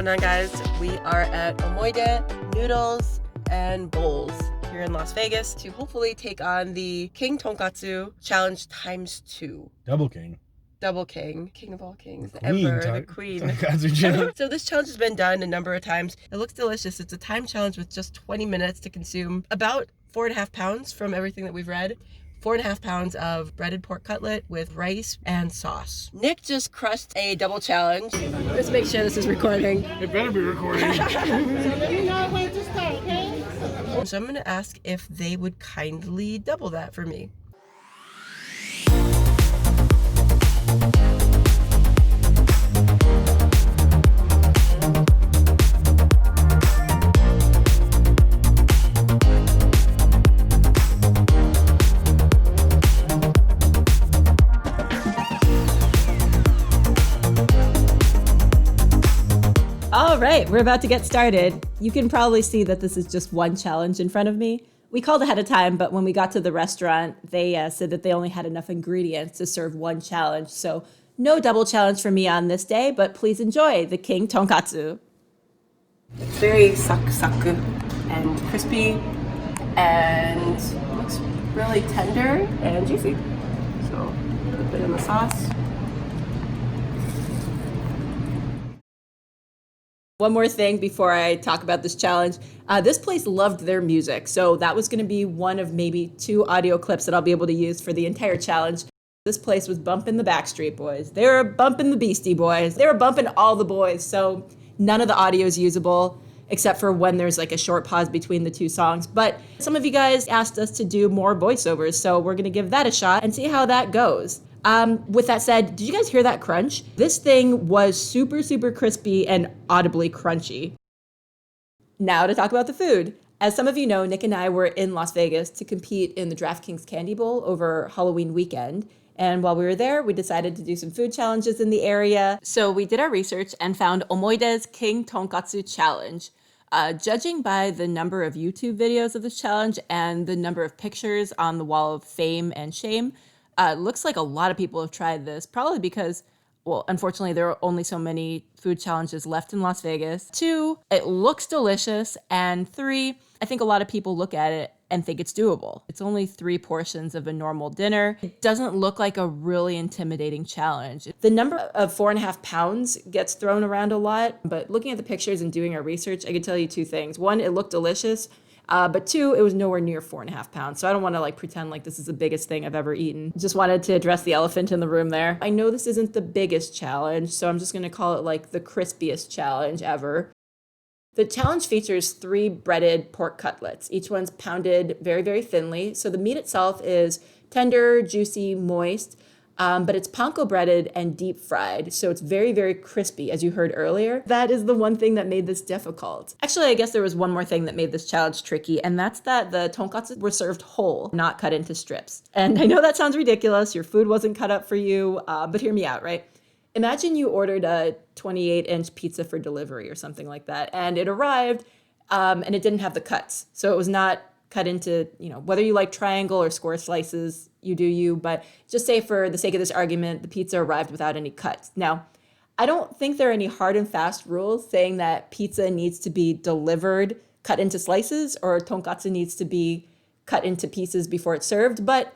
going on, guys? We are at Omoide Noodles and Bowls here in Las Vegas to hopefully take on the King Tonkatsu Challenge ×2. Double King. Double King. King of all kings. The Queen, Emperor, the Queen. Tonkatsu challenge. So this challenge has been done a number of times. It looks delicious. It's a time challenge with just 20 minutes to consume about 4.5 pounds from everything that we've read. 4.5 pounds of breaded pork cutlet with rice and sauce. Nick just crushed a double challenge. Let's make sure this is recording. It better be recording. So let me know when to start, okay? So I'm gonna ask if they would kindly double that for me. All right, we're about to get started. You can probably see that this is just one challenge in front of me. We called ahead of time, but when we got to the restaurant, they said that they only had enough ingredients to serve one challenge. So no double challenge for me on this day, but please enjoy the King Tonkatsu. It's very saku and crispy and looks really tender and juicy. So put a bit in the sauce. One more thing before I talk about this challenge. This place loved their music, so that was going to be one of maybe 2 audio clips that I'll be able to use for the entire challenge. This place was bumping the Backstreet Boys. They were bumping the Beastie Boys. They were bumping all the boys, so none of the audio is usable except for when there's like a short pause between the 2 songs. But some of you guys asked us to do more voiceovers, so we're going to give that a shot and see how that goes. With that said, did you guys hear that crunch? This thing was super, super crispy and audibly crunchy. Now to talk about the food. As some of you know, Nick and I were in Las Vegas to compete in the DraftKings Candy Bowl over Halloween weekend. And while we were there, we decided to do some food challenges in the area. So we did our research and found Omoide's King Tonkatsu Challenge. Judging by the number of YouTube videos of this challenge and the number of pictures on the wall of fame and shame, looks like a lot of people have tried this, probably because, well, unfortunately, there are only so many food challenges left in Las Vegas. 2, it looks delicious. And 3, I think a lot of people look at it and think it's doable. It's only 3 portions of a normal dinner. It doesn't look like a really intimidating challenge. The number of 4.5 pounds gets thrown around a lot, but looking at the pictures and doing our research, I can tell you 2 things. 1, it looked delicious. But 2, it was nowhere near 4.5 pounds. So I don't want to pretend like this is the biggest thing I've ever eaten. Just wanted to address the elephant in the room there. I know this isn't the biggest challenge, so I'm just going to call it the crispiest challenge ever. The challenge features 3 breaded pork cutlets. Each one's pounded very, very thinly. So the meat itself is tender, juicy, moist. But it's panko breaded and deep fried, so it's very, very crispy, as you heard earlier. That is the one thing that made this difficult. Actually, I guess there was one more thing that made this challenge tricky, and that's that the tonkatsu were served whole, not cut into strips. And I know that sounds ridiculous, your food wasn't cut up for you, but hear me out, right? Imagine you ordered a 28-inch pizza for delivery or something like that, and it arrived, and it didn't have the cuts. So it was not cut into, whether you like triangle or square slices, you do you, but just say for the sake of this argument, the pizza arrived without any cuts. Now, I don't think there are any hard and fast rules saying that pizza needs to be delivered, cut into slices, or tonkatsu needs to be cut into pieces before it's served, but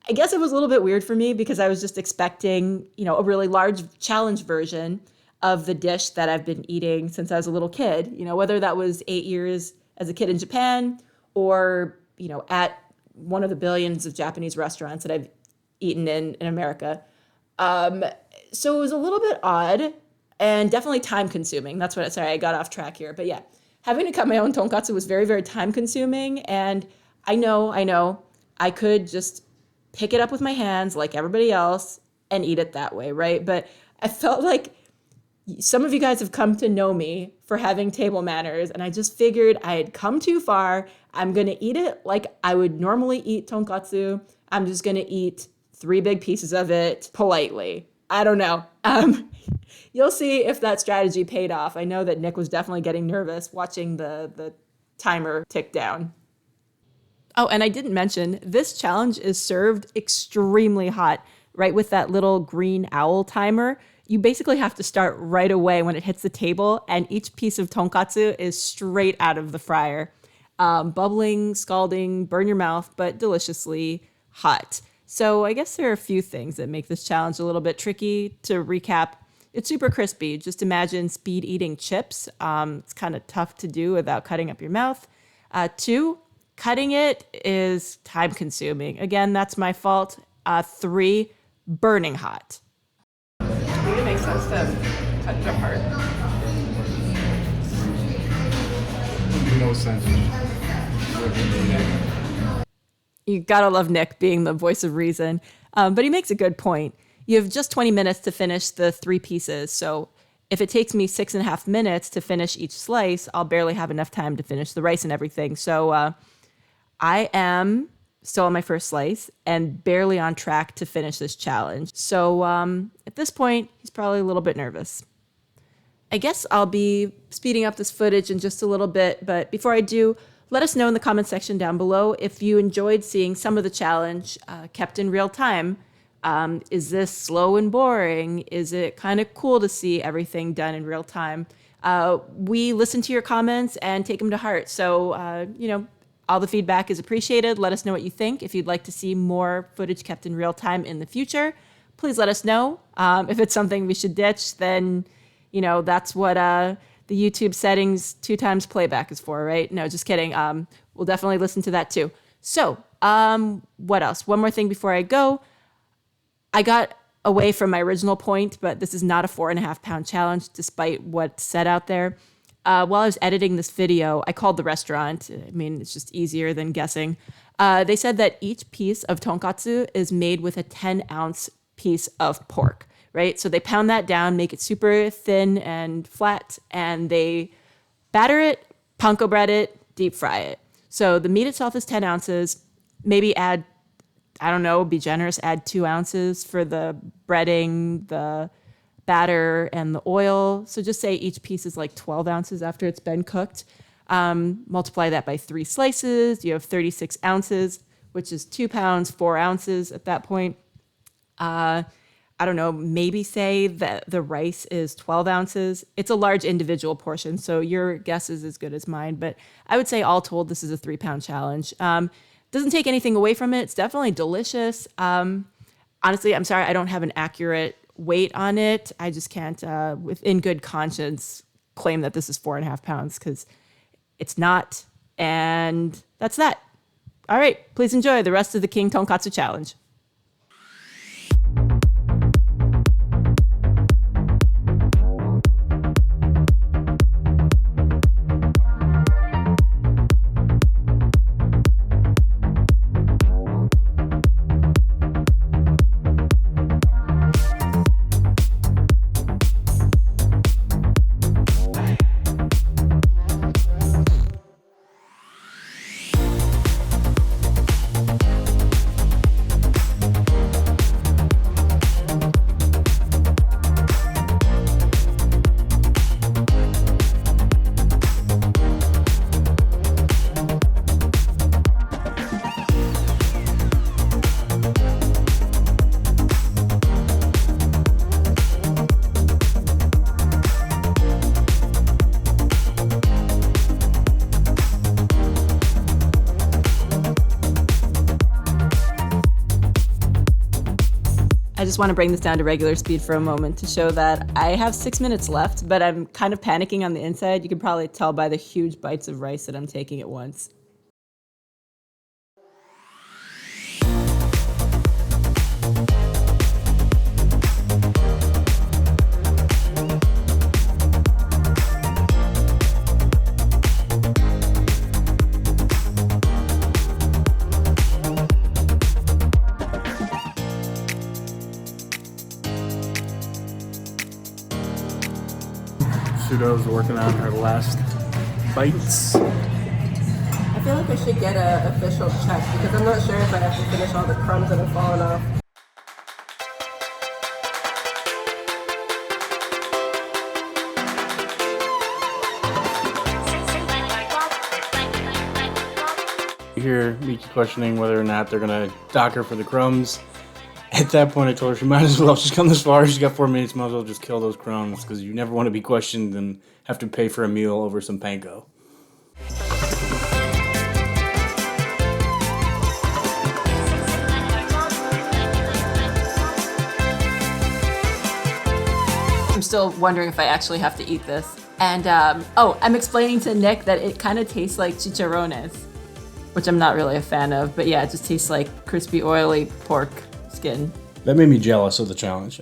I guess it was a little bit weird for me because I was just expecting, a really large challenge version of the dish that I've been eating since I was a little kid, whether that was 8 years as a kid in Japan or, at one of the billions of Japanese restaurants that I've eaten in America. So it was a little bit odd and definitely time consuming. Sorry, I got off track here. But yeah, having to cut my own tonkatsu was very, very time consuming. And I know, I could just pick it up with my hands like everybody else and eat it that way, right? But I felt like some of you guys have come to know me for having table manners, and I just figured I had come too far. I'm going to eat it like I would normally eat tonkatsu. I'm just going to eat 3 big pieces of it politely. I don't know. You'll see if that strategy paid off. I know that Nick was definitely getting nervous watching the timer tick down. Oh, and I didn't mention, this challenge is served extremely hot, right with that little green owl timer. you basically have to start right away when it hits the table, and each piece of tonkatsu is straight out of the fryer. Bubbling, scalding, burn your mouth, but deliciously hot. So I guess there are a few things that make this challenge a little bit tricky. To recap, it's super crispy. Just imagine speed eating chips. It's kind of tough to do without cutting up your mouth. 2, cutting it is time consuming. Again, that's my fault. 3, burning hot. I think it makes sense to cut it apart. No sense. You gotta love Nick being the voice of reason. But he makes a good point. You have just 20 minutes to finish the 3 pieces. So if it takes me 6.5 minutes to finish each slice, I'll barely have enough time to finish the rice and everything. So I am still on my first slice and barely on track to finish this challenge. So at this point, he's probably a little bit nervous. I guess I'll be speeding up this footage in just a little bit, but before I do, let us know in the comment section down below if you enjoyed seeing some of the challenge kept in real time. Is this slow and boring? Is it kind of cool to see everything done in real time? We listen to your comments and take them to heart. So, all the feedback is appreciated. Let us know what you think. If you'd like to see more footage kept in real time in the future, please let us know. If it's something we should ditch, then, that's what the YouTube settings 2 times playback is for, right? No, just kidding. We'll definitely listen to that too. So, what else? One more thing before I go. I got away from my original point, but this is not a 4.5 pound challenge, despite what's said out there. While I was editing this video, I called the restaurant. I mean, it's just easier than guessing. They said that each piece of tonkatsu is made with a 10-ounce piece of pork, right? So they pound that down, make it super thin and flat, and they batter it, panko bread it, deep fry it. So the meat itself is 10 ounces. Maybe add, be generous, add 2 ounces for the breading, the batter, and the oil. So just say each piece is like 12 ounces after it's been cooked. Multiply that by 3 slices. You have 36 ounces, which is 2 pounds, 4 ounces at that point. Maybe say that the rice is 12 ounces. It's a large individual portion, so your guess is as good as mine. But I would say all told, this is a 3-pound challenge. Doesn't take anything away from it. It's definitely delicious. Honestly, I'm sorry, I don't have an accurate weight on it. I just can't, in good conscience, claim that this is 4.5 pounds because it's not. And that's that. All right, please enjoy the rest of the King Tonkatsu Challenge. I just want to bring this down to regular speed for a moment to show that I have 6 minutes left, but I'm kind of panicking on the inside. You can probably tell by the huge bites of rice that I'm taking at once. Sudo's working on her last bites. I feel like I should get an official check because I'm not sure if I have to finish all the crumbs that have fallen off. You hear Miki questioning whether or not they're gonna dock her for the crumbs. At that point, I told her she might as well. She's come this far. She's got 4 minutes. Might as well just kill those crones because you never want to be questioned and have to pay for a meal over some panko. I'm still wondering if I actually have to eat this. And, I'm explaining to Nick that it kind of tastes like chicharrones, which I'm not really a fan of, but yeah, it just tastes like crispy, oily pork skin. That made me jealous of the challenge.